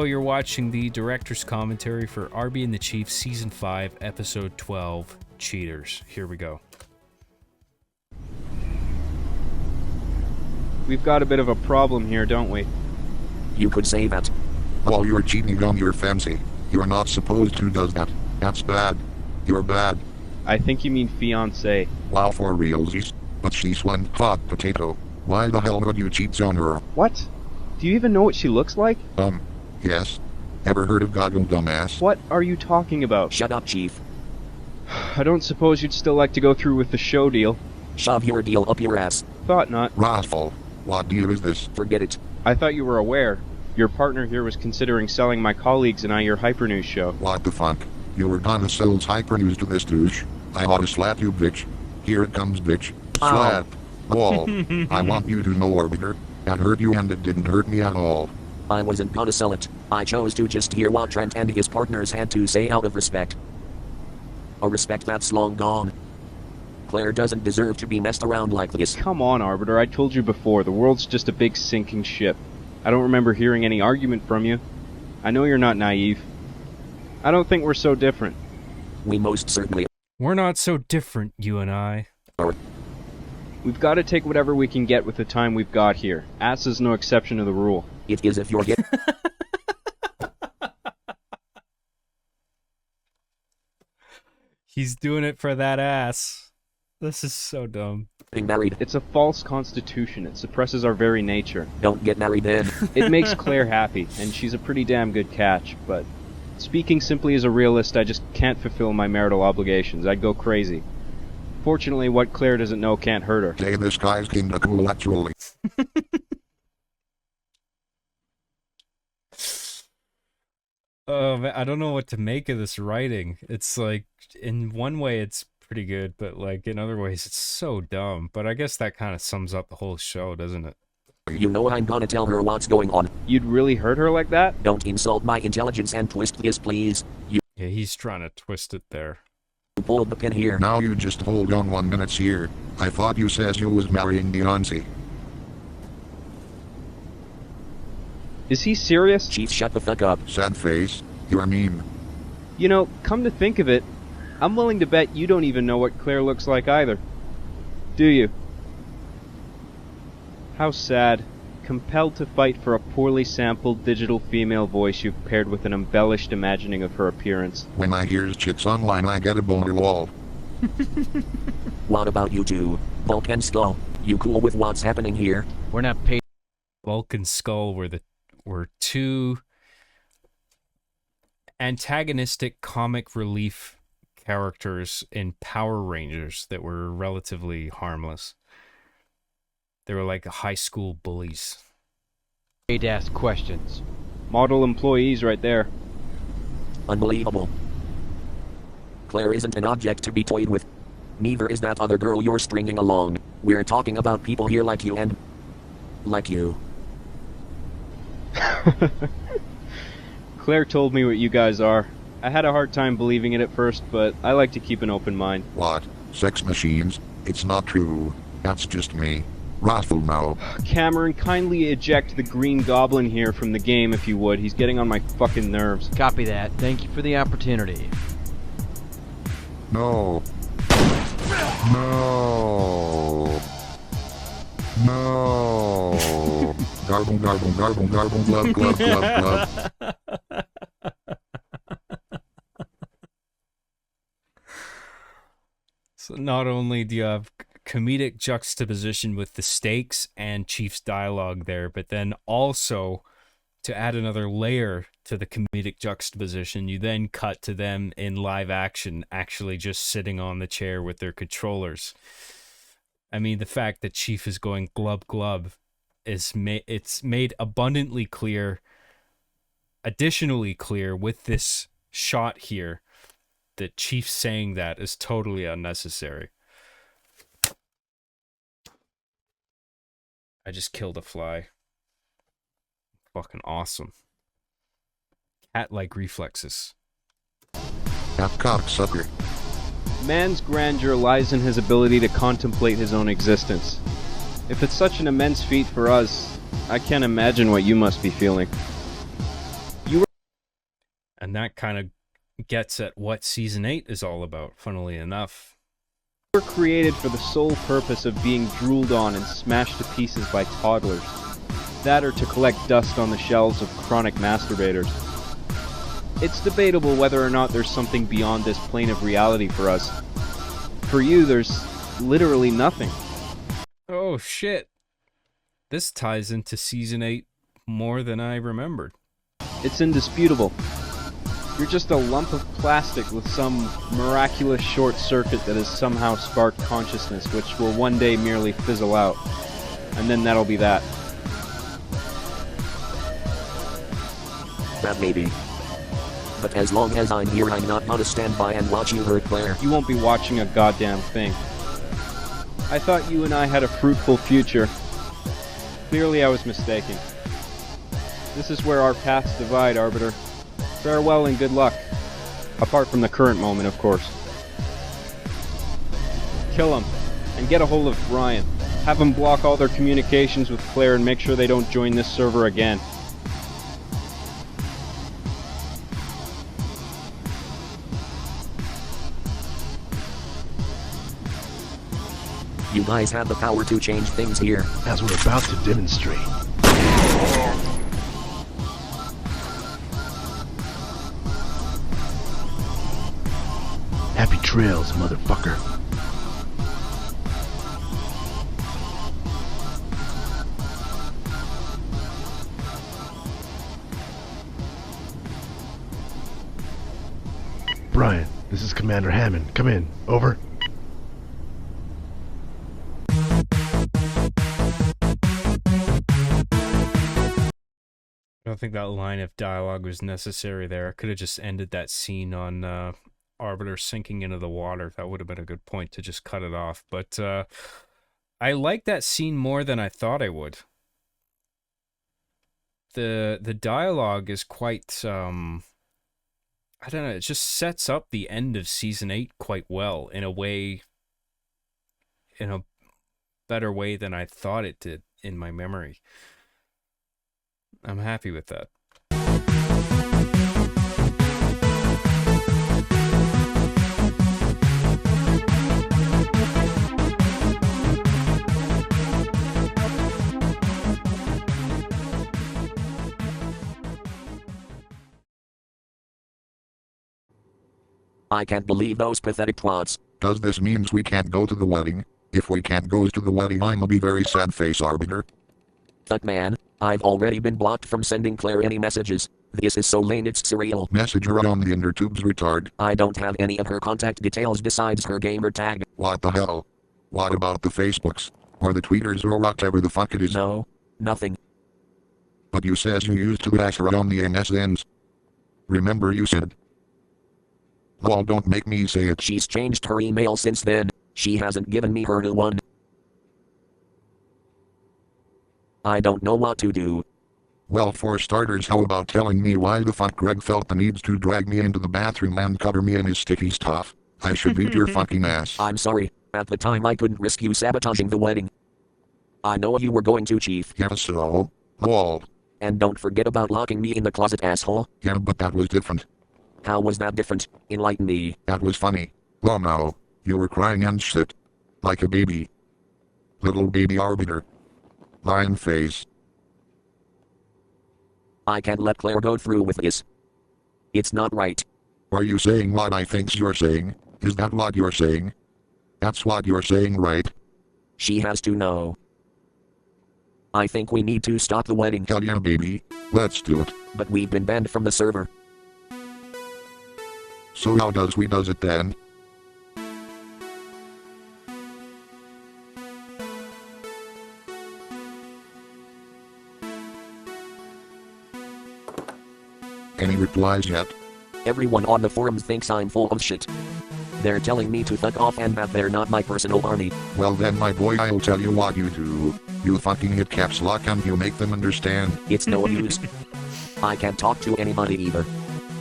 you're watching the director's commentary for Arby and the Chief Season 5, Episode 12, Cheaters. Here we go. We've got a bit of a problem here, don't we? You could say that. Oh, you're cheating on your fiancé. You're not supposed to do that. That's bad. You're bad. I think you mean fiancé. Wow, for realsies. But she's one hot potato. Why the hell would you cheat on her? What? Do you even know what she looks like? Yes. Ever heard of Goggle Dumbass? What are you talking about? Shut up, Chief. I don't suppose you'd still like to go through with the show deal. Shove your deal up your ass. Thought not. Rascal. What deal is this? Forget it. I thought you were aware. Your partner here was considering selling my colleagues and I your Hypernews show. What the fuck? You were gonna sell Hypernews to this douche. I ought to slap you, bitch. Here it comes, bitch. Slap. Wall. I want you to know, Arbiter. That hurt you and it didn't hurt me at all. I wasn't gonna sell it. I chose to just hear what Trent and his partners had to say out of respect. A respect that's long gone. Claire doesn't deserve to be messed around like this. Come on, Arbiter. I told you before, the world's just a big sinking ship. I don't remember hearing any argument from you. I know you're not naive. I don't think we're so different. We most certainly We're not so different, you and I. are. We've got to take whatever we can get with the time we've got here. Ass is no exception to the rule. It is if you're getting He's doing it for that ass. This is so dumb. married. It's a false constitution. It suppresses our very nature. Don't get married then. It makes Claire happy, and she's a pretty damn good catch, but speaking simply as a realist, I just can't fulfill my marital obligations. I'd go crazy. Fortunately, what Claire doesn't know can't hurt her. Hey, this guy's kinda cool, actually. Oh, man, I don't know what to make of this writing. It's like, in one way it's pretty good, but like in other ways it's so dumb. But I guess that kind of sums up the whole show, doesn't it? You know I'm gonna tell her what's going on. You'd really hurt her like that? Don't insult my intelligence and twist this, please. You Yeah, he's trying to twist it there. pulled the pin here. Now you just hold on 1 minute here. I thought you says you was marrying Beyonce. Is he serious? Chief, shut the fuck up. Sad face. You're mean. You know, come to think of it, I'm willing to bet you don't even know what Claire looks like either. Do you? How sad. Compelled to fight for a poorly sampled digital female voice you've paired with an embellished imagining of her appearance. When I hears chicks online, I get a boner wall. What about you two? Bulk and Skull, you cool with what's happening here? We're not paid. Bulk and Skull were two antagonistic comic relief characters in Power Rangers that were relatively harmless. They were like high school bullies. Paid to ask questions. Model employees right there. Unbelievable. Claire isn't an object to be toyed with. Neither is that other girl you're stringing along. We're talking about people here like you and... like you. Claire told me what you guys are. I had a hard time believing it at first, but I like to keep an open mind. What? Sex machines? It's not true. That's just me. Wrathful now. Cameron, kindly eject the Green Goblin here from the game if you would. He's getting on my fucking nerves. Copy that. Thank you for the opportunity. No. No. No. Garble, garble, garble, garble, glub, glub, glub, glub. So not only do you have comedic juxtaposition with the stakes and Chief's dialogue there, but then also to add another layer to the comedic juxtaposition, you then cut to them in live action actually just sitting on the chair with their controllers. I mean, the fact that Chief is going glub glub is it's made abundantly clear, additionally clear with this shot here, that Chief saying that is totally unnecessary. I just killed a fly. Fucking awesome. Cat-like reflexes. That cocksucker. Man's grandeur lies in his ability to contemplate his own existence. If it's such an immense feat for us, I can't imagine what you must be feeling. You And that kind of gets at what Season 8 is all about, funnily enough. We're created for the sole purpose of being drooled on and smashed to pieces by toddlers. That or to collect dust on the shelves of chronic masturbators. It's debatable whether or not there's something beyond this plane of reality for us. For you, there's literally nothing. Oh shit. This ties into Season 8 more than I remembered. It's indisputable. You're just a lump of plastic with some miraculous short circuit that has somehow sparked consciousness, which will one day merely fizzle out. And then that'll be that. That may be. But as long as I'm here, I'm not gonna stand by and watch you hurt Claire. You won't be watching a goddamn thing. I thought you and I had a fruitful future. Clearly I was mistaken. This is where our paths divide, Arbiter. Farewell and good luck. Apart from the current moment, of course. Kill him, and get a hold of Ryan. Have him block all their communications with Claire and make sure they don't join this server again. You guys have the power to change things here. As we're about to demonstrate. Happy trails, motherfucker. Brian, this is Commander Hammond. Come in. Over. I don't think that line of dialogue was necessary there. I could have just ended that scene on Arbiter sinking into the water. That would have been a good point to just cut it off. But I like that scene more than I thought I would. The dialogue is quite I don't know, it just sets up the end of Season 8 quite well in a way, in a better way than I thought it did in my memory. I'm happy with that. I can't believe those pathetic twats. Does this means we can't go to the wedding? If we can't go to the wedding, I'ma be very sad face, Arbiter. Fuck man, I've already been blocked from sending Claire any messages. This is so lame, it's surreal. Message her on the intertubes, retard. I don't have any of her contact details besides her gamer tag. What the hell? What about the Facebooks? Or the Tweeters or whatever the fuck it is? No, nothing. But you says you used to dash her on the MSNs. Remember you said. Well, don't make me say it. She's changed her email since then. She hasn't given me her new one. I don't know what to do. Well, for starters, how about telling me why the fuck Greg felt the need to drag me into the bathroom and cover me in his sticky stuff? I should beat your fucking ass. I'm sorry. At the time I couldn't risk you sabotaging the wedding. I know you were going to, Chief. Yeah, so? Well. And don't forget about locking me in the closet, asshole. Yeah, but that was different. How was that different? Enlighten me. That was funny. Well, no. You were crying and shit. Like a baby. Little baby Arbiter. Lion face. I can't let Claire go through with this. It's not right. Are you saying what I think you're saying? Is that what you're saying? That's what you're saying, right? She has to know. I think we need to stop the wedding. Hell yeah, baby. Let's do it. But we've been banned from the server. So how does it then? Any replies yet? Everyone on the forums thinks I'm full of shit. They're telling me to fuck off and that they're not my personal army. Well then, my boy, I'll tell you what you do. You fucking hit caps lock and you make them understand. It's no use. I can't talk to anybody either.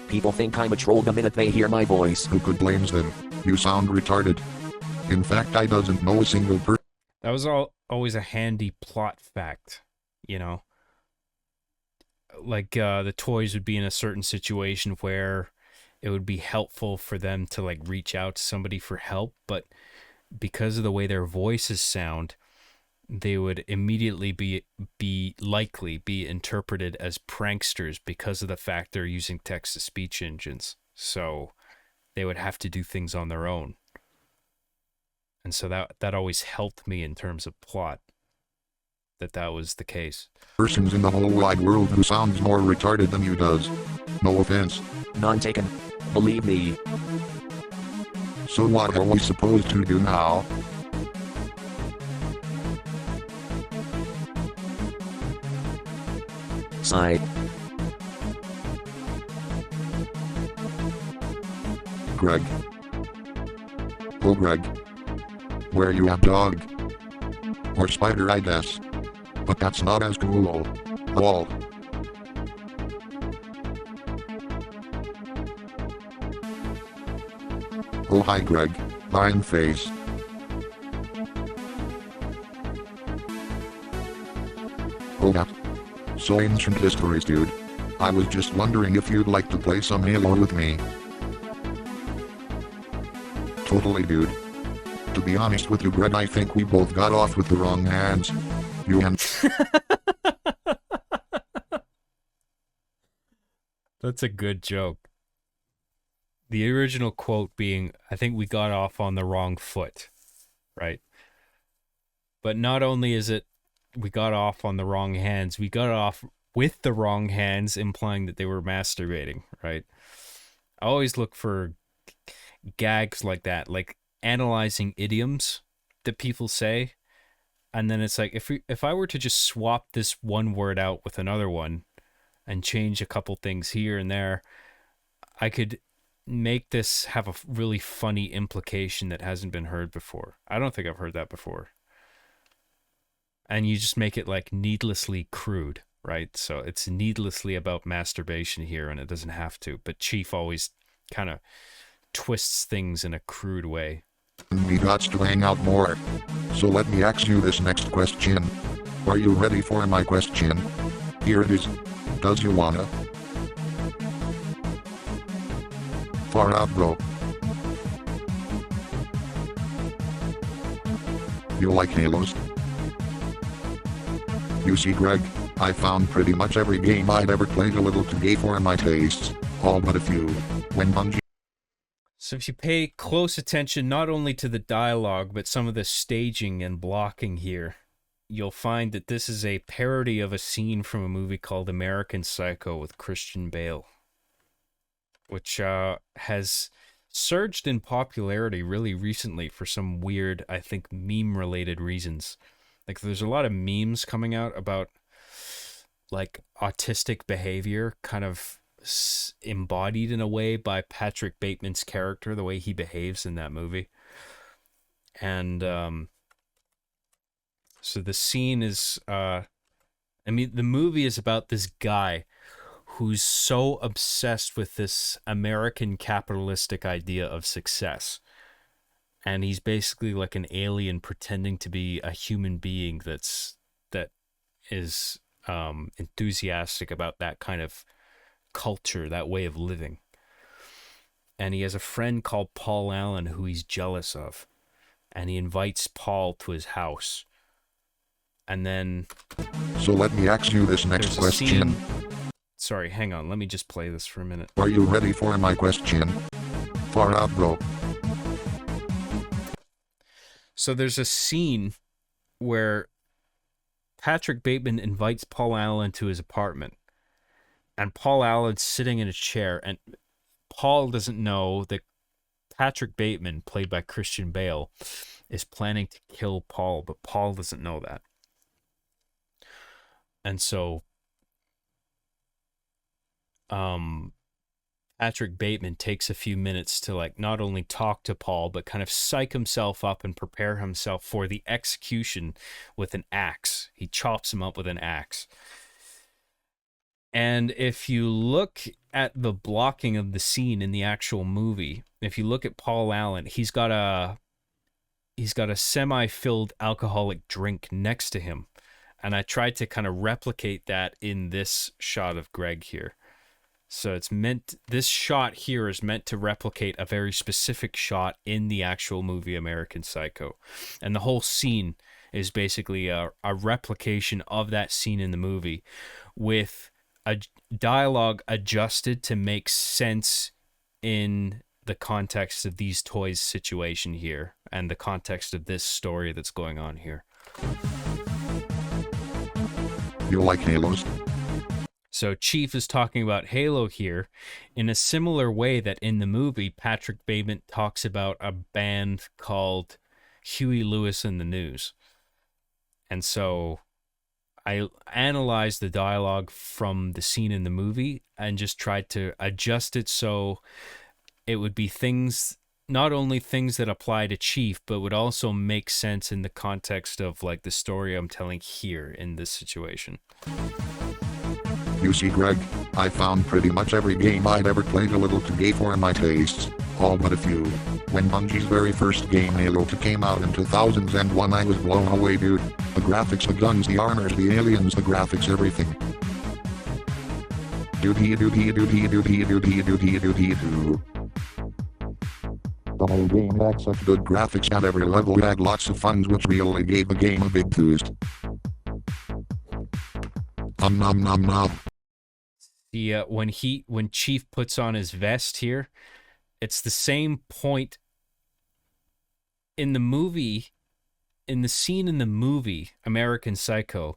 People think I'm a troll the minute they hear my voice. Who could blame them? You sound retarded. In fact, I doesn't know a single person. That was always a handy plot fact, you know. the toys would be in a certain situation where it would be helpful for them to like reach out to somebody for help, but because of the way their voices sound, they would immediately be interpreted as pranksters because of the fact they're using text to speech engines. So they would have to do things on their own. And so that always helped me in terms of plot, that was the case. Persons in the whole wide world who sounds more retarded than you does. No offense. None taken. Believe me. So what are we supposed to do now? Sigh. Greg. Oh Greg. Where you at, dog? Or spider, I guess. But that's not as cool. Lol. Oh hi Greg. Fine face. Oh that. So ancient histories, dude. I was just wondering if you'd like to play some Halo with me. Totally, dude. To be honest with you, Greg, I think we both got off with the wrong hands. You and... That's a good joke. The original quote being, I think we got off on the wrong foot, right? But not only is it we got off on the wrong hands, we got off with the wrong hands, implying that they were masturbating, right? I always look for gags like that, like analyzing idioms that people say, and then it's like, if I were to just swap this one word out with another one and change a couple things here and there, I could make this have a really funny implication that hasn't been heard before. I don't think I've heard that before. And you just make it like needlessly crude, right? So it's needlessly about masturbation here, and it doesn't have to. But Chief always kind of twists things in a crude way. We got to hang out more. So let me ask you this next question. Are you ready for my question? Here it is. Does you wanna? Far out, bro. You like Halos? You see, Greg, I found pretty much every game I'd ever played a little too gay for my tastes, all but a few. When Bungie... So if you pay close attention not only to the dialogue, but some of the staging and blocking here, you'll find that this is a parody of a scene from a movie called American Psycho with Christian Bale, which has surged in popularity really recently for some weird, I think, meme-related reasons. Like, there's a lot of memes coming out about, like, autistic behavior kind of embodied in a way by Patrick Bateman's character, the way he behaves in that movie. And so the scene is, the movie is about this guy who's so obsessed with this American capitalistic idea of success. And he's basically like an alien pretending to be a human being that is enthusiastic about that kind of culture, that way of living. And he has a friend called Paul Allen who he's jealous of. And he invites Paul to his house. And then... So let me ask you this next question. Sorry, hang on. Let me just play this for a minute. Are you ready for my question? Far out, bro. So there's a scene where Patrick Bateman invites Paul Allen to his apartment. And Paul Allen's sitting in a chair. And Paul doesn't know that Patrick Bateman, played by Christian Bale, is planning to kill Paul. But Paul doesn't know that. And so... Patrick Bateman takes a few minutes to like not only talk to Paul, but kind of psych himself up and prepare himself for the execution with an axe. He chops him up with an axe. And if you look at the blocking of the scene in the actual movie, if you look at Paul Allen, he's got a semi-filled alcoholic drink next to him. And I tried to kind of replicate that in this shot of Greg here. So this shot here is meant to replicate a very specific shot in the actual movie American Psycho. And the whole scene is basically a replication of that scene in the movie with a dialogue adjusted to make sense in the context of these toys situation here and the context of this story that's going on here. You like Halos? So Chief is talking about Halo here in a similar way that in the movie Patrick Bateman talks about a band called Huey Lewis and the News. And so I analyzed the dialogue from the scene in the movie and just tried to adjust it so it would be things, not only things that apply to Chief, but would also make sense in the context of like the story I'm telling here in this situation. You see, Greg, I found pretty much every game I'd ever played a little too gay for my tastes, all but a few. When Bungie's very first game Halo 2 came out in 2001, I was blown away, dude. The graphics, the guns, the armors, the aliens, the graphics, everything. The whole game had such good graphics and every level had lots of funds, which really gave the game a big boost. Nom nom nom. When Chief puts on his vest here, it's the same point in the movie, in the scene in the movie American Psycho.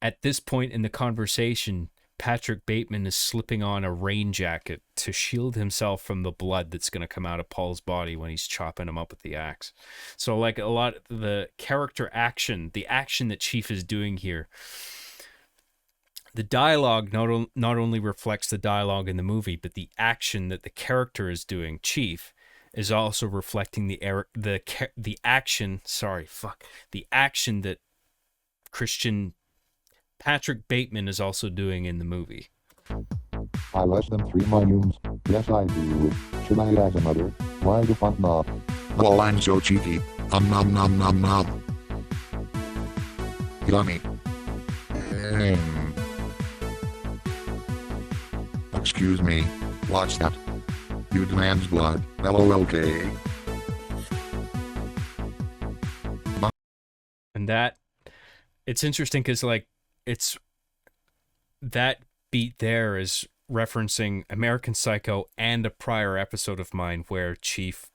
At this point in the conversation, Patrick Bateman is slipping on a rain jacket to shield himself from the blood that's going to come out of Paul's body when he's chopping him up with the axe. So like a lot of the character action, the action that Chief is doing here, the dialogue not only reflects the dialogue in the movie, but the action that the character is doing, Chief, is also reflecting the action that Patrick Bateman is also doing in the movie. I less than 3 volumes. Yes, I do. Should I ask another? Why the fuck not? Oh, I'm so cheeky. Nom nom nom nom. Yummy. Excuse me. What's that? You demands blood. LOLK. And that, it's interesting because like it's that beat there is referencing American Psycho and a prior episode of mine where Chief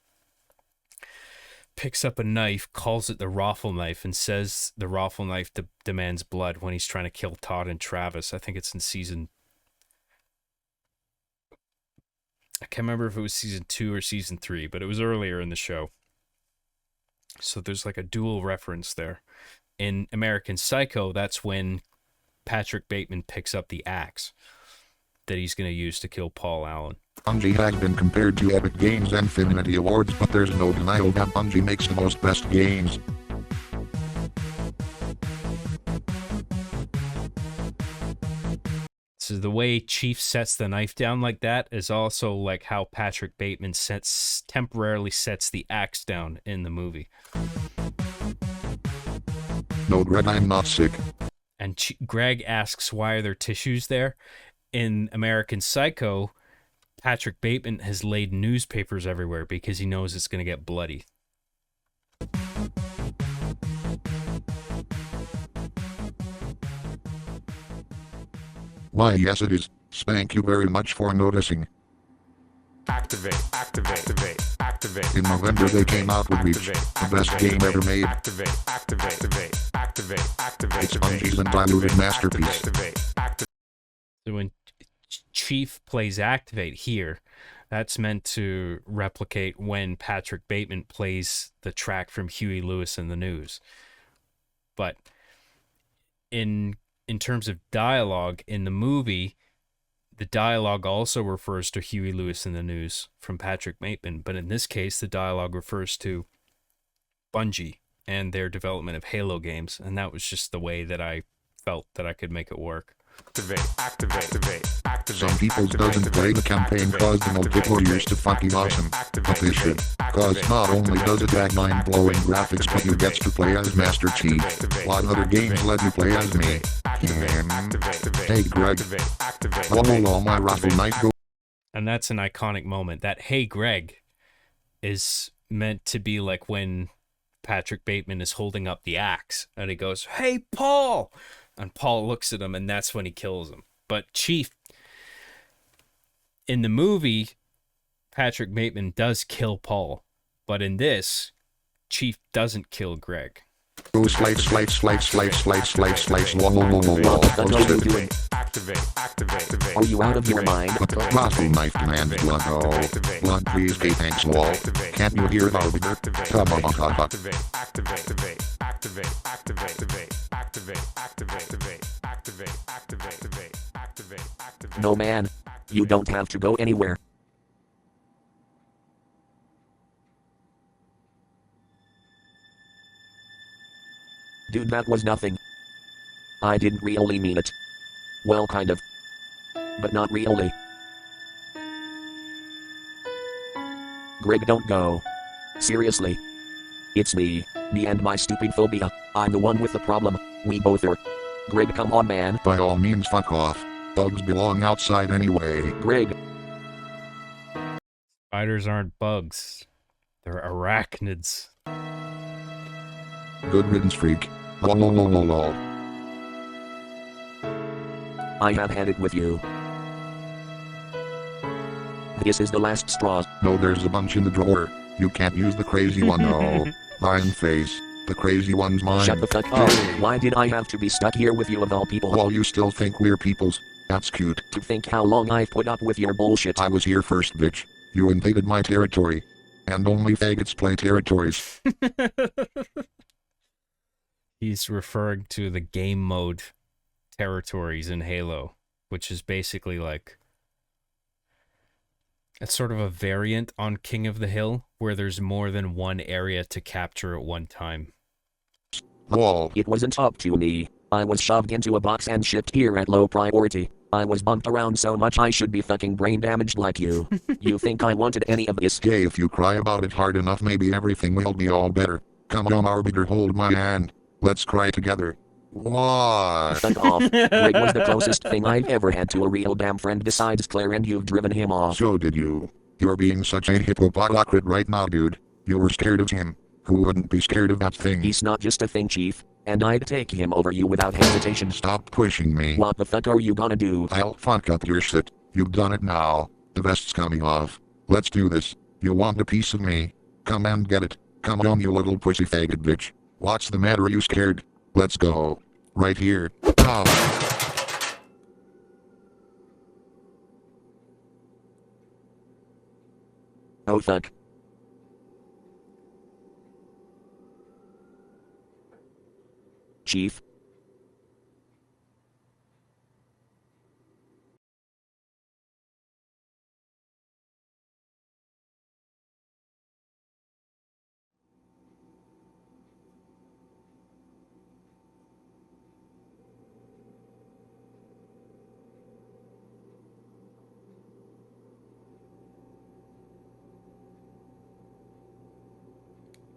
picks up a knife, calls it the raffle knife, and says the raffle knife demands blood when he's trying to kill Todd and Travis. I think it's in I can't remember if it was season 2 or season 3, but it was earlier in the show. So there's like a dual reference there. In American Psycho, that's when Patrick Bateman picks up the axe that he's going to use to kill Paul Allen. Bungie has been compared to Epic Games and Infinity Awards, but there's no denial that Bungie makes the most best games. So the way Chief sets the knife down like that is also like how Patrick Bateman temporarily sets the axe down in the movie. No, Greg, I'm not sick. And Greg asks why are there tissues there? In American Psycho, Patrick Bateman has laid newspapers everywhere because he knows it's going to get bloody. Why, yes it is. Thank you very much for noticing. Activate. In November they came out with Reach, the best game ever made. Activate. It's Bungie's undiluted masterpiece. So when Chief plays Activate here, that's meant to replicate when Patrick Bateman plays the track from Huey Lewis and the News. But in terms of dialogue in the movie, the dialogue also refers to Huey Lewis and the News from Patrick Bateman, but in this case, the dialogue refers to Bungie and their development of Halo games, and that was just the way that I felt that I could make it work. Some people doesn't play the campaign cause the multiplayer years to fucking awesome. But they should. Cause not only does it have mind-blowing graphics but you gets to play as Master Chief. What other games let you play as me? Hey Greg. All my raffle night go. And that's an iconic moment. That "Hey Greg" is meant to be like when Patrick Bateman is holding up the axe and he goes, "Hey Paul!" And Paul looks at him and that's when he kills him. But Chief, in the movie, Patrick Bateman does kill Paul. But in this, Chief doesn't kill Greg. Go slice. Whoa. What are you doing? Are you out of your mind? But the raffle knife demands blood. Oh, blood please. Okay, thanks wall. Can't you hear it, Arby? Come on. No man. You don't have to go anywhere. Dude, that was nothing. I didn't really mean it. Well, kind of. But not really. Greg, don't go. Seriously. It's me and my stupid phobia. I'm the one with the problem. We both are. Greg, come on, man. By all means, fuck off. Bugs belong outside anyway. Greg. Spiders aren't bugs. They're arachnids. Good riddance, freak. Lol. I have had it with you. This is the last straw. No, there's a bunch in the drawer. You can't use the crazy one, no. Lion face. The crazy one's mine. Shut the fuck up. Why did I have to be stuck here with you of all people? Well, you still think we're peoples. That's cute. To think how long I've put up with your bullshit. I was here first, bitch. You invaded my territory. And only faggots play territories. He's referring to the game mode territories in Halo, which is basically like, it's sort of a variant on King of the Hill, where there's more than one area to capture at one time. Wall. It wasn't up to me. I was shoved into a box and shipped here at low priority. I was bumped around so much I should be fucking brain damaged like you. You think I wanted any of this? Hey, if you cry about it hard enough, maybe everything will be all better. Come on, Arbiter, hold my hand. Let's cry together. What? Fuck off. Greg was the closest thing I've ever had to a real damn friend besides Claire, and you've driven him off. So did you. You're being such a hypocrite right now, dude. You were scared of him. Who wouldn't be scared of that thing? He's not just a thing, Chief. And I'd take him over you without hesitation. Stop pushing me. What the fuck are you gonna do? I'll fuck up your shit. You've done it now. The vest's coming off. Let's do this. You want a piece of me? Come and get it. Come on, you little pussy faggot bitch. What's the matter? Are you scared? Let's go. Right here. Oh. Oh fuck. Chief?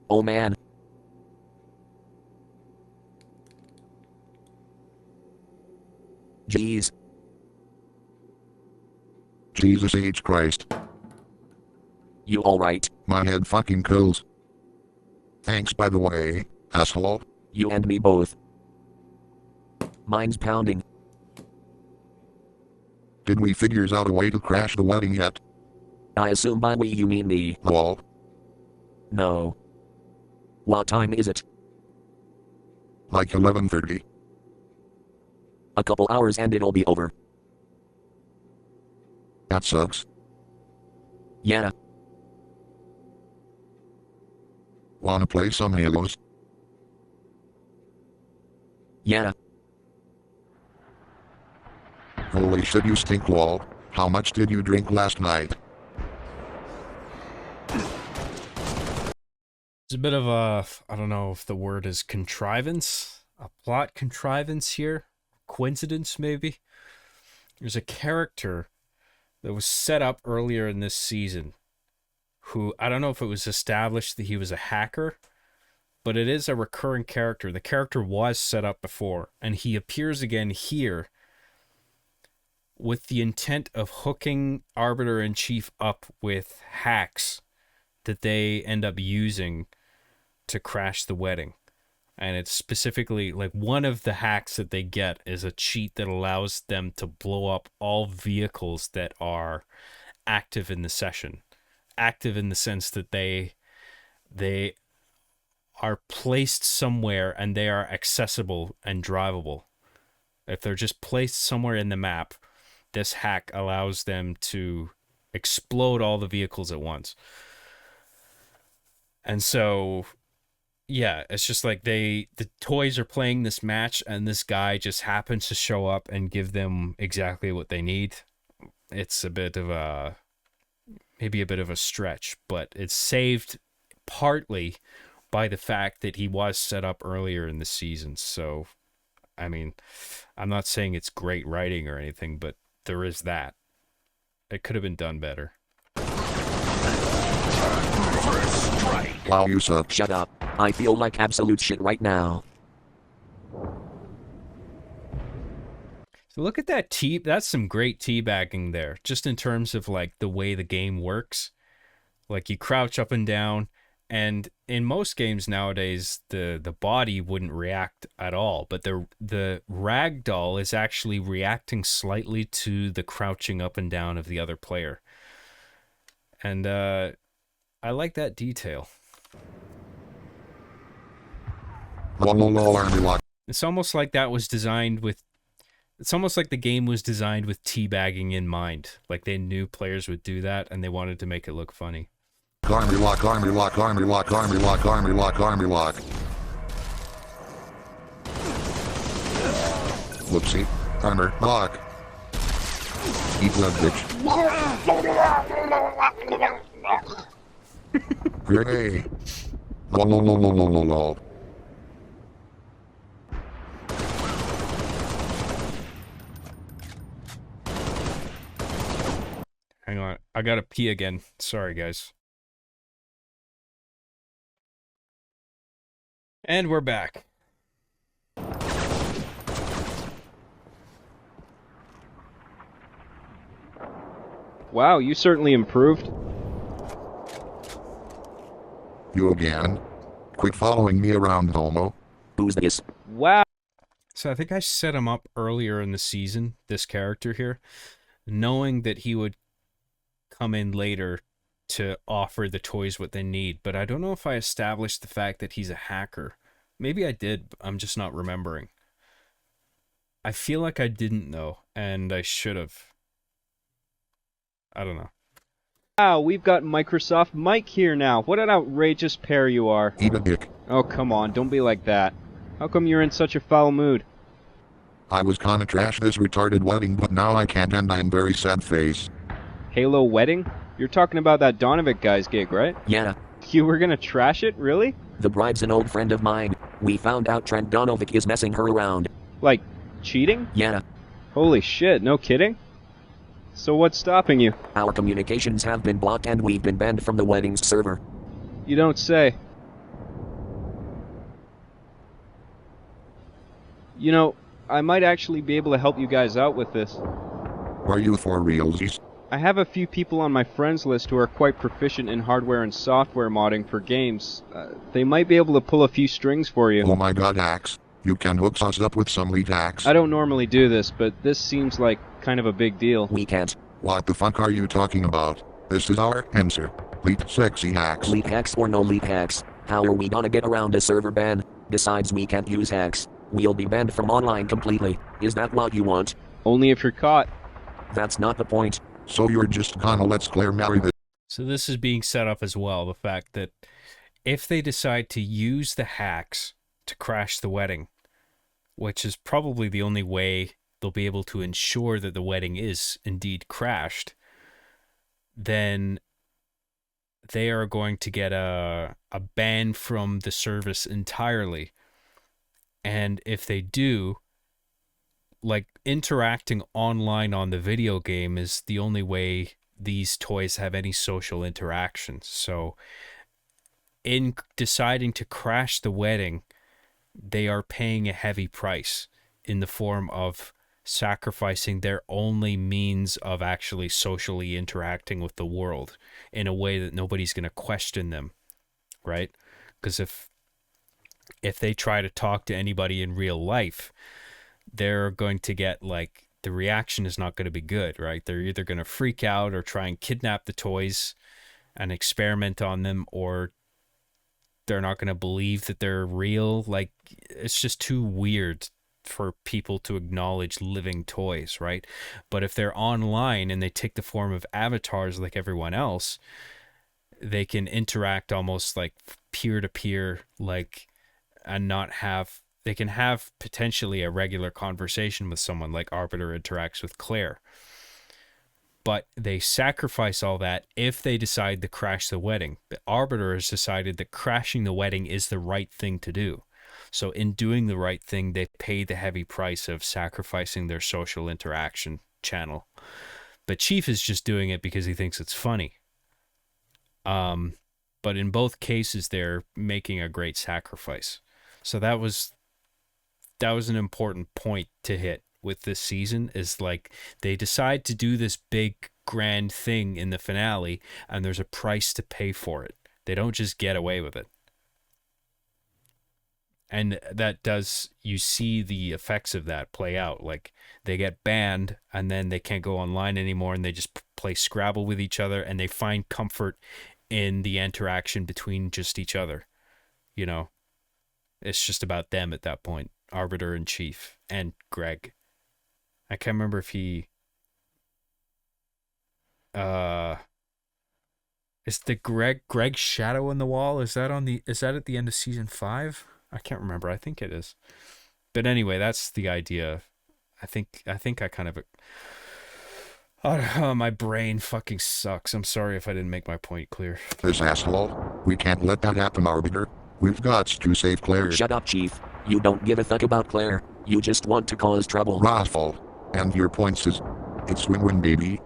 Oh man. Jeez. Jesus H. Christ. You alright? My head fucking kills. Thanks, by the way, asshole. You and me both. Mine's pounding. Did we figure out a way to crash the wedding yet? I assume by we you mean me. Lol. No. What time is it? Like 11:30. A couple hours and it'll be over. That sucks. Yeah. Wanna play some Halos? Yeah. Holy shit, you stink, lol. How much did you drink last night? It's a bit of a, I don't know if the word is contrivance, a plot contrivance here. coincidence, maybe. There's a character that was set up earlier in this season who, I don't know if it was established that he was a hacker, but it is a recurring character. The character was set up before, and he appears again here with the intent of hooking Arbiter-in-Chief up with hacks that they end up using to crash the wedding. And it's specifically, like, one of the hacks that they get is a cheat that allows them to blow up all vehicles that are active in the session. Active in the sense that they are placed somewhere and they are accessible and drivable. If they're just placed somewhere in the map, this hack allows them to explode all the vehicles at once. And so, yeah, it's just like the toys are playing this match and this guy just happens to show up and give them exactly what they need. It's maybe a bit of a stretch, but it's saved partly by the fact that he was set up earlier in the season. So, I mean, I'm not saying it's great writing or anything, but there is that. It could have been done better. Wow, you suck. Shut up. I feel like absolute shit right now. So look at that that's some great teabagging there, just in terms of like the way the game works. Like you crouch up and down, and in most games nowadays the body wouldn't react at all, but the ragdoll is actually reacting slightly to the crouching up and down of the other player. And I like that detail. It's almost like that was designed with... It's almost like the game was designed with teabagging in mind. Like they knew players would do that, and they wanted to make it look funny. Army lock, army lock, army lock, army lock, army lock, army lock. Whoopsie. Armor lock. Eat blood, bitch. Grenade. Lol. Hang on, I gotta pee again. Sorry, guys. And we're back. Wow, you certainly improved. You again? Quit following me around, homo. Who's this? Wow. So I think I set him up earlier in the season, this character here, knowing that he would come in later to offer the toys what they need, but I don't know if I established the fact that he's a hacker. Maybe I did, but I'm just not remembering. I feel like I didn't though, and I should have. I don't know. Wow, we've got Microsoft Mike here now. What an outrageous pair you are. Eat a dick. Oh, come on, don't be like that. How come you're in such a foul mood? I was gonna trash this retarded wedding, but now I can't, and I'm very sad face. Halo wedding? You're talking about that Donovic guy's gig, right? Yeah. You were gonna trash it, really? The bride's an old friend of mine. We found out Trent Donovic is messing her around. Like, cheating? Yeah. Holy shit, no kidding? So what's stopping you? Our communications have been blocked and we've been banned from the wedding's server. You don't say. You know, I might actually be able to help you guys out with this. Are you for realsies? I have a few people on my friends list who are quite proficient in hardware and software modding for games. They might be able to pull a few strings for you. Oh my god, Axe. You can hook us up with some lead hacks. I don't normally do this, but this seems like kind of a big deal. We can't. What the fuck are you talking about? This is our answer. Lead sexy hacks. Lead hacks or no lead hacks. How are we gonna get around a server ban? Besides, we can't use hacks. We'll be banned from online completely. Is that what you want? Only if you're caught. That's not the point. So you're just gonna let Claire marry this? So this is being set up as well, the fact that if they decide to use the hacks to crash the wedding, which is probably the only way they'll be able to ensure that the wedding is indeed crashed, then they are going to get a ban from the service entirely. And if they do, like interacting online on the video game is the only way these toys have any social interaction. So in deciding to crash the wedding, they are paying a heavy price in the form of sacrificing their only means of actually socially interacting with the world in a way that nobody's going to question them, right? Because if they try to talk to anybody in real life, they're going to get like, the reaction is not going to be good, right? They're either going to freak out or try and kidnap the toys and experiment on them, or they're not going to believe that they're real. Like, it's just too weird for people to acknowledge living toys, right? But if they're online and they take the form of avatars like everyone else, they can interact almost like peer-to-peer, like, and they can have potentially a regular conversation with someone like Arbiter interacts with Claire. But they sacrifice all that if they decide to crash the wedding. The Arbiter has decided that crashing the wedding is the right thing to do. So in doing the right thing, they pay the heavy price of sacrificing their social interaction channel. But Chief is just doing it because he thinks it's funny. But in both cases, they're making a great sacrifice. So that was an important point to hit with this season, is like they decide to do this big grand thing in the finale and there's a price to pay for it. They don't just get away with it. And you see the effects of that play out. Like, they get banned and then they can't go online anymore and they just play Scrabble with each other and they find comfort in the interaction between just each other. You know, it's just about them at that point. Arbiter and Chief and Greg. I can't remember if he is the Greg shadow on the wall, is that at the end of season 5? I can't remember. I think it is. But anyway, that's the idea. I think I kind of my brain fucking sucks. I'm sorry if I didn't make my point clear. This asshole. We can't let that happen, Arbiter. We've got to save Claire. Shut up, Chief. You don't give a fuck about Claire. You just want to cause trouble. Raffle. And your points is, it's win-win, baby.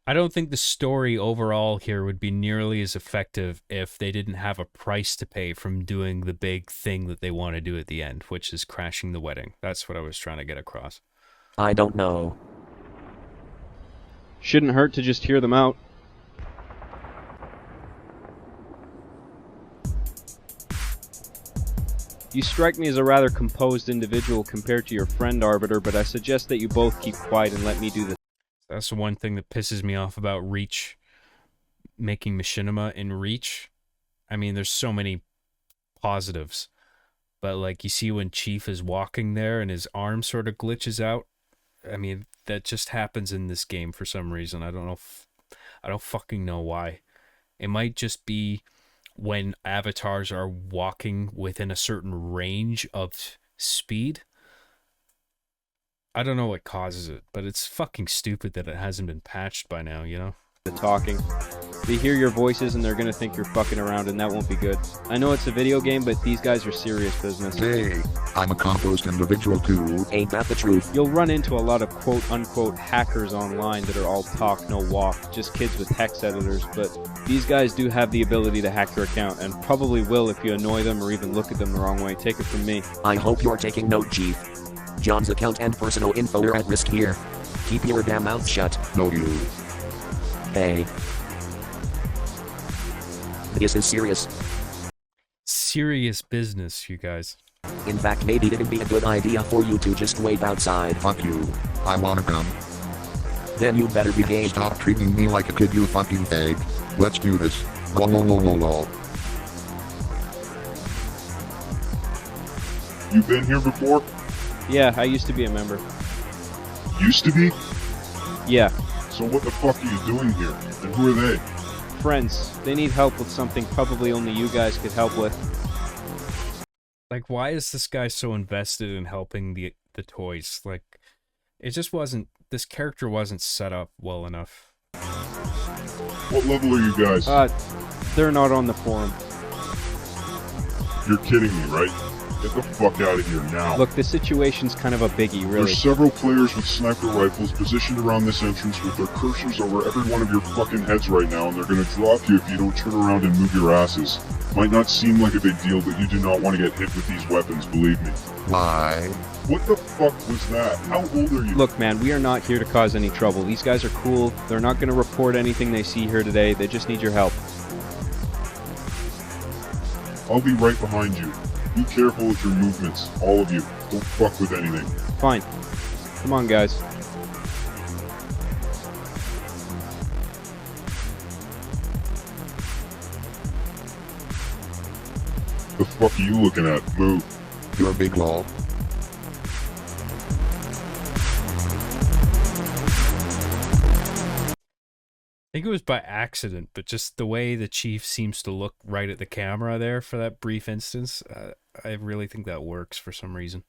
I don't think the story overall here would be nearly as effective if they didn't have a price to pay from doing the big thing that they want to do at the end, which is crashing the wedding. That's what I was trying to get across. I don't know. Shouldn't hurt to just hear them out. You strike me as a rather composed individual compared to your friend Arbiter, but I suggest that you both keep quiet and let me do this. That's the one thing that pisses me off about Reach, making machinima in Reach. I mean, there's so many positives, but like, you see when Chief is walking there and his arm sort of glitches out. I mean, that just happens in this game for some reason. I don't fucking know why. It might just be when avatars are walking within a certain range of speed. I don't know what causes it, but it's fucking stupid that it hasn't been patched by now, you know? The talking. They hear your voices and they're gonna think you're fucking around, and that won't be good. I know it's a video game, but these guys are serious business. Hey, I'm a composed individual too. Ain't that the truth? You'll run into a lot of quote-unquote hackers online that are all talk, no walk, just kids with hex editors, but these guys do have the ability to hack your account, and probably will if you annoy them or even look at them the wrong way. Take it from me. I hope you're taking note, Chief. John's account and personal info are at risk here. Keep your damn mouth shut. No, you. Hey. This is serious. Serious business, you guys. In fact, maybe it'd be a good idea for you to just wait outside. Fuck you. I wanna come. Then you better behave. Stop treating me like a kid, you fucking fag. Let's do this. Lol. You been here before? Yeah, I used to be a member. Used to be? Yeah. So what the fuck are you doing here? And who are they? Friends. They need help with something probably only you guys could help with. Like, why is this guy so invested in helping the toys? Like, it just wasn't, this character wasn't set up well enough. What level are you guys? They're not on the forum. You're kidding me, right? Get the fuck out of here now. Look, this situation's kind of a biggie, really. There's several players with sniper rifles positioned around this entrance with their cursors over every one of your fucking heads right now, and they're gonna drop you if you don't turn around and move your asses. Might not seem like a big deal, but you do not want to get hit with these weapons, believe me. Why? What the fuck was that? How old are you? Look, man, we are not here to cause any trouble. These guys are cool. They're not going to report anything they see here today. They just need your help. I'll be right behind you. Be careful with your movements, all of you. Don't fuck with anything. Fine. Come on, guys. The fuck are you looking at? Move. You're a big lol. I think it was by accident, but just the way the chief seems to look right at the camera there for that brief instance, I really think that works for some reason.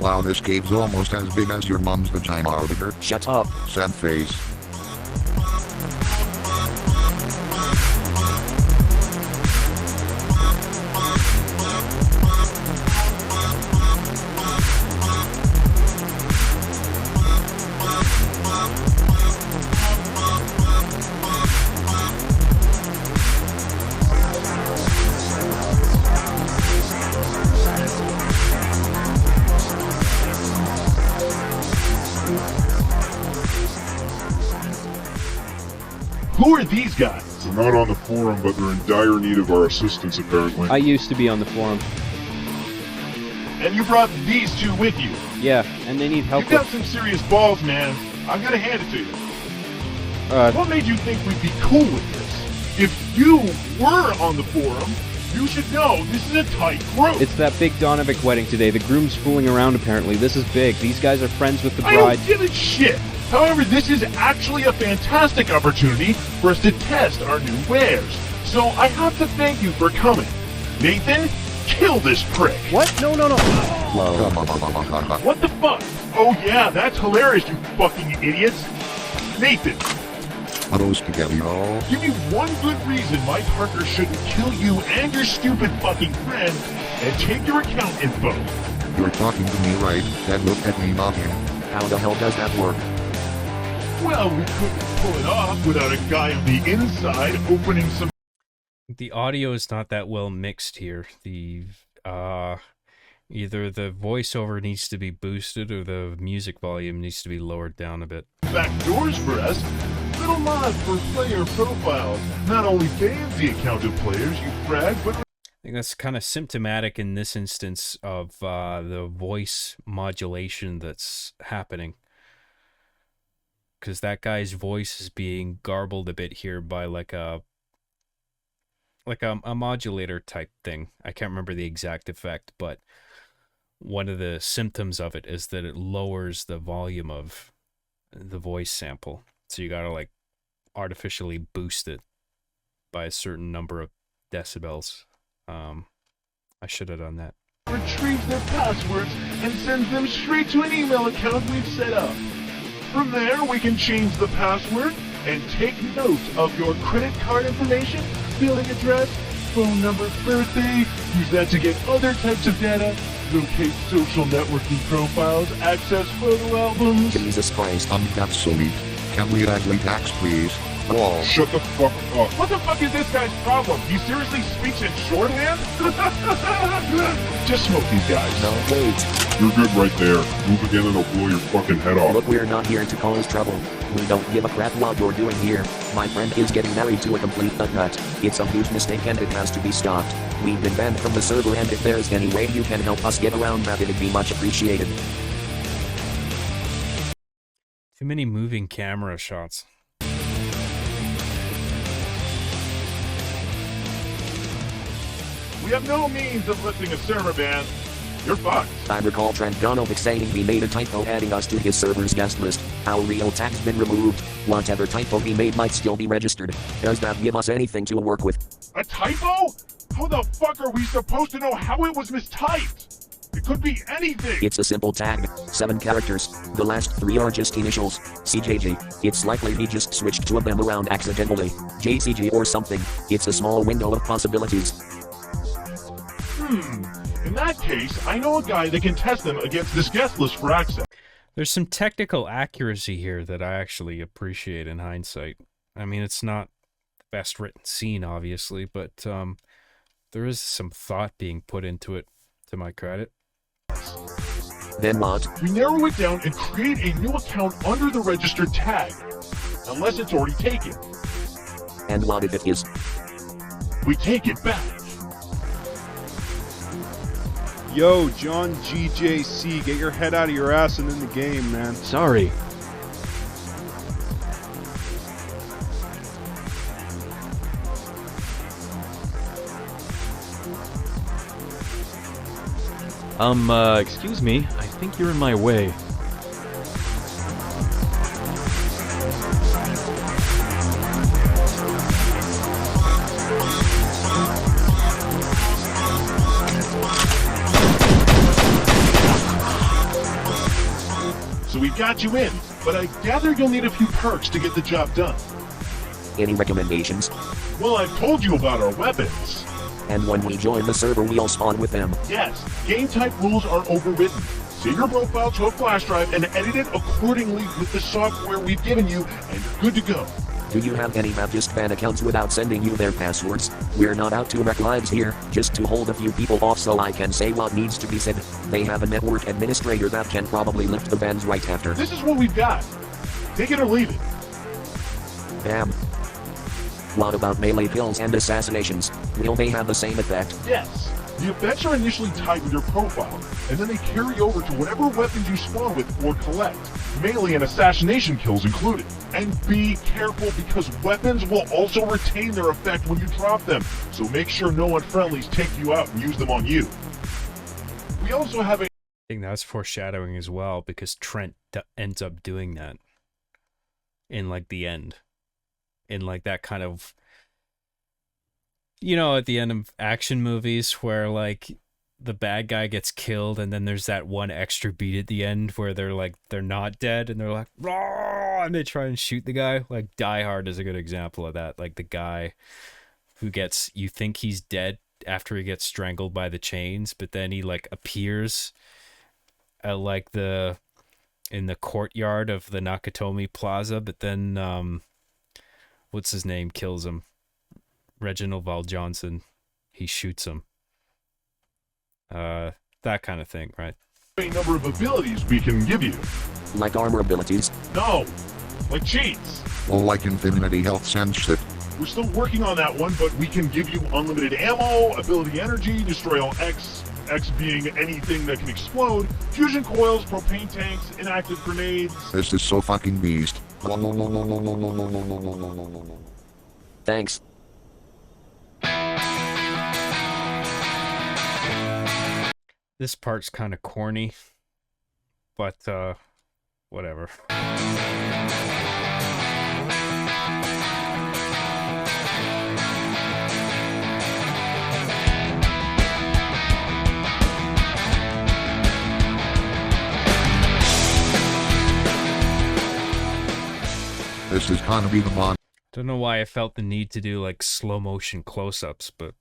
Wow, this cave's almost as big as your mom's vagina, Arbiter. Shut up. Sad face. Who are these guys? They're not on the forum, but they're in dire need of our assistance, apparently. I used to be on the forum. And you brought these two with you. Yeah, and they need help You've got with... some serious balls, man. I'm gonna hand it to you. Uh, What made you think we'd be cool with this? If you were on the forum, you should know this is a tight group. it's that big Donovic wedding today. The groom's fooling around, apparently. This is big. These guys are friends with the I bride. don't give a shit. However, this is actually a fantastic opportunity for us to test our new wares. So I have to thank you for coming. Nathan, kill this prick. What? No, no, no. What the fuck? Oh yeah, that's hilarious, you fucking idiots. Nathan, Are those together? give me one good reason my partner shouldn't kill you and your stupid fucking friend and take your account info. You're talking to me, right? Then look at me, not him. How the hell does that work? Well, we couldn't pull it off without a guy on the inside opening some... The audio is not that well mixed here. The either the voiceover needs to be boosted or the music volume needs to be lowered down a bit. back doors for us. Little mod for player profiles. Not only bans the account of players you frag, but I think that's kind of symptomatic in this instance of the voice modulation that's happening. Because that guy's voice is being garbled a bit here by like a modulator type thing. I can't remember the exact effect, but one of the symptoms of it is that it lowers the volume of the voice sample. So you gotta like artificially boost it by a certain number of decibels. I should have done that. retrieves their passwords and sends them straight to an email account we've set up. From there, we can change the password and take note of your credit card information, billing address, phone number, birthday, use that to get other types of data, locate social networking profiles, access photo albums. Jesus Christ. That's so neat. Can we actually tax, please? Wall. Shut the fuck up. What the fuck is this guy's problem? He seriously speaks in shorthand? Just smoke these guys. No, wait. You're good right there. Move again and I'll blow your fucking head off. Look, we're not here to cause trouble. We don't give a crap what you're doing here. My friend is getting married to a complete nut. It's a huge mistake and it has to be stopped. We've been banned from the server, and if there's any way you can help us get around that, it'd be much appreciated. Too many moving camera shots. We have no means of lifting a server ban. You're fucked. I recall Trent saying he made a typo adding us to his server's guest list. Our real tag's been removed. Whatever typo he made might still be registered. Does that give us anything to work with? A typo? How the fuck are we supposed to know how it was mistyped? It could be anything! It's a simple tag. 7 characters. The last 3 are just initials. CJG. It's likely he just switched 2 of them around accidentally. JCG or something. It's a small window of possibilities. In that case, I know a guy that can test them against this guest list for access. There's some technical accuracy here that I actually appreciate in hindsight. I mean, it's not the best written scene, obviously, but there is some thought being put into it, to my credit. Then what? We narrow it down and create a new account under the registered tag. Unless it's already taken. And what if it is? We take it back. Yo, John GJC, get your head out of your ass and in the game, man. Sorry. Excuse me. I think you're in my way. So we got you in, but I gather you'll need a few perks to get the job done. Any recommendations? Well, I've told you about our weapons. And when we join the server, we'll spawn with them. Yes, game type rules are overridden. Save your profile to a flash drive and edit it accordingly with the software we've given you, and you're good to go. Do you have any Baptist fan accounts without sending you their passwords? We're not out to wreck lives here, just to hold a few people off so I can say what needs to be said. They have a network administrator that can probably lift the bans right after. This is what we've got. Take it or leave it. Damn. What about melee kills and assassinations? Will they have the same effect? Yes. The effects are initially tied with your profile, and then they carry over to whatever weapons you spawn with or collect, melee and assassination kills included. And be careful because weapons will also retain their effect when you drop them, so make sure no unfriendlies take you out and use them on you. We also have a I think that's foreshadowing as well, because Trent ends up doing that in, like, the end. In, like, that kind of, you know, at the end of action movies where, like, the bad guy gets killed and then there's that one extra beat at the end where they're, like, they're not dead and they're like, raw, and they try and shoot the guy. Like, Die Hard is a good example of that. Like, the guy who gets, you think he's dead after he gets strangled by the chains, but then he, like, appears at, like, in the courtyard of the Nakatomi Plaza, but then, what's his name kills him. Reginald Val Johnson. He shoots him. That kind of thing, right? a number of abilities we can give you. Like armor abilities? No, like cheats. Or like infinity health and shit. We're still working on that one, but we can give you unlimited ammo, ability energy, destroy all X being anything that can explode, fusion coils, propane tanks, inactive grenades. This is so fucking beast. Thanks. This part's kind of corny, but whatever. This is gonna be the mon. Don't know why I felt the need to do like slow motion close-ups, but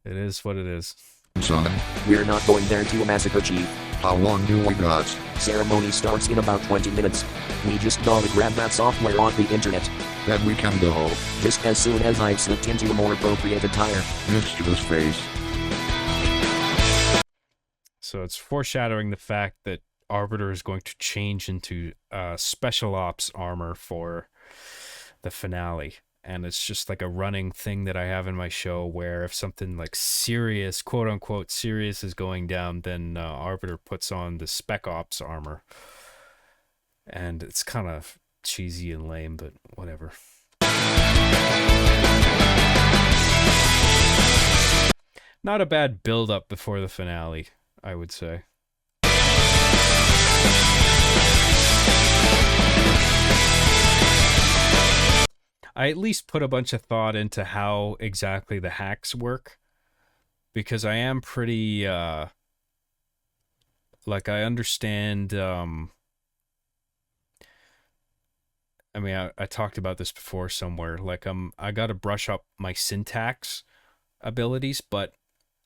it is what it is. Son, We're not going there to massacre Chief. how long do we got? Ceremony starts in about 20 minutes. We just gotta grab that software off the internet. Then we can go. Just as soon as I've slipped into a more appropriate attire. Mischievous face. So it's foreshadowing the fact that Arbiter is going to change into special ops armor for the finale. And it's just like a running thing that I have in my show where if something like serious, quote unquote serious, is going down, then Arbiter puts on the spec ops armor. And it's kind of cheesy and lame, but whatever. Not a bad build up before the finale, I would say. I at least put a bunch of thought into how exactly the hacks work. because I am pretty, like, I understand, I mean, I talked about this before somewhere. Like, I got to brush up my syntax abilities, but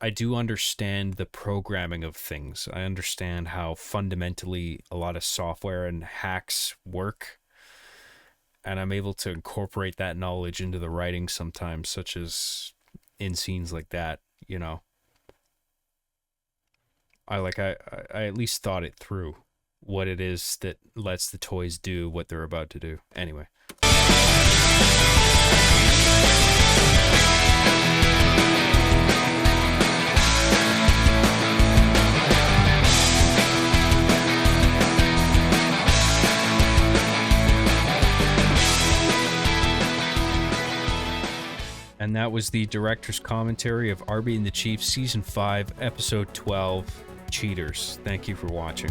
I do understand the programming of things. I understand how fundamentally a lot of software and hacks work, and I'm able to incorporate that knowledge into the writing sometimes, such as in scenes like that, you know. I at least thought it through, what it is that lets the toys do what they're about to do. Anyway. And that was the director's commentary of Arby and the Chief Season 5, Episode 12, Cheaters. Thank you for watching.